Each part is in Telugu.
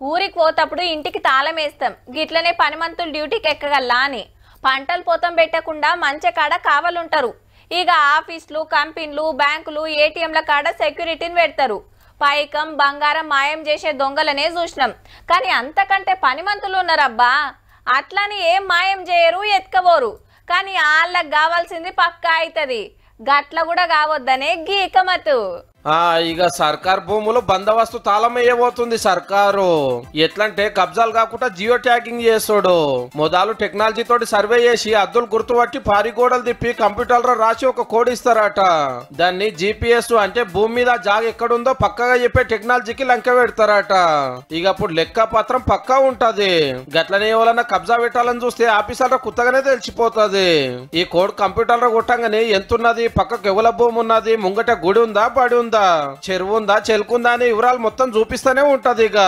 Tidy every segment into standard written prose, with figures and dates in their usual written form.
ఊరికి పోతప్పుడు ఇంటికి తాళం వేస్తాం, గిట్లనే పనిమంతులు డ్యూటీకి ఎక్కగల్లా అని. పంటలు పోతం పెట్టకుండా మంచి కాడ కావాలంటారు. ఇక ఆఫీసులు, కంపెనీలు, బ్యాంకులు, ఏటీఎంల కాడ సెక్యూరిటీని పెడతారు. పైకం, బంగారం మాయం చేసే దొంగలనే చూసినాం. కానీ అంతకంటే పనిమంతులు ఉన్నారబ్బా. అట్లని ఏం మాయం చేయరు, ఎత్తుకపోరు. కానీ వాళ్ళకి కావాల్సింది పక్కా అవుతుంది. గట్ల కూడా కావద్దనే గీకమతు. ఇక సర్కార్ భూములు బందోబస్తు తాళం వేయబోతుంది సర్కారు. ఎట్లంటే కబ్జాలు కాకుండా జియో ట్యాగింగ్ చేస్తాడు. మొదలు టెక్నాలజీ తోటి సర్వే చేసి అద్దులు గుర్తుపట్టి పారిగోడలు తిప్పి కంప్యూటర్ లో రాసి ఒక కోడ్ ఇస్తారట. దాన్ని GPS అంటే భూమి మీద జాగ ఎక్కడుందో పక్కగా చెప్పే టెక్నాలజీకి లంక పెడతారట. ఇక అప్పుడు లెక్క పత్రం పక్కా ఉంటది. గట్లనే ఎవరన్నా కబ్జా పెట్టాలని చూస్తే ఆఫీసర్ కొత్తగానే తెలిసిపోతుంది. ఈ కోడ్ కంప్యూటర్ లో కొట్టంగానే ఎంతున్నది, పక్కకు ఎవల భూమి ఉన్నది, ముంగట గుడి ఉందా, బడి ఉందా, చెరువు ఉందా, చెలుకుందా అని వివరాలు మొత్తం చూపిస్తూనే ఉంటది. ఇక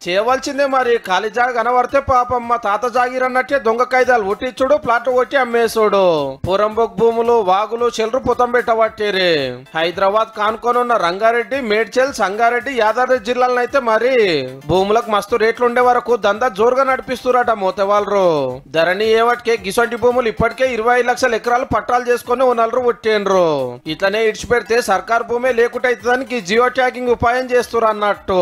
చేయవలసిందే మరి. ఖాళీ జాగా కనబడితే పాపం మా తాత జాగిరన్నట్టే దొంగ కాయిదాలు ఒట్టిచ్చుడు, ప్లాట్ కొట్టి అమ్మేసుడు. పురంబొక్ భూములు, వాగులు, చెల్లు పొతం పెట్టబట్టిరి. హైదరాబాద్ కానుకొనున్న రంగారెడ్డి, మేడ్చల్, సంగారెడ్డి, యాదాద్రి జిల్లాలను అయితే మరి భూములకు మస్తు రేట్లు ఉండే వరకు దందా జోరుగా నడిపిస్తురట మోతవాళ్ళు. ధరణి ఏవటికే గిసొంటి భూములు ఇప్పటికే 25 లక్షల ఎకరాలు పట్టాలు చేసుకుని నలుగురు పుట్టిండ్రు. ఇట్లనే ఇడిచిపెడితే సర్కార్ భూమే లేకుండా అవుతుందానికి జియో ట్యాగింగ్ ఉపాయం చేస్తున్నారు అన్నట్టు.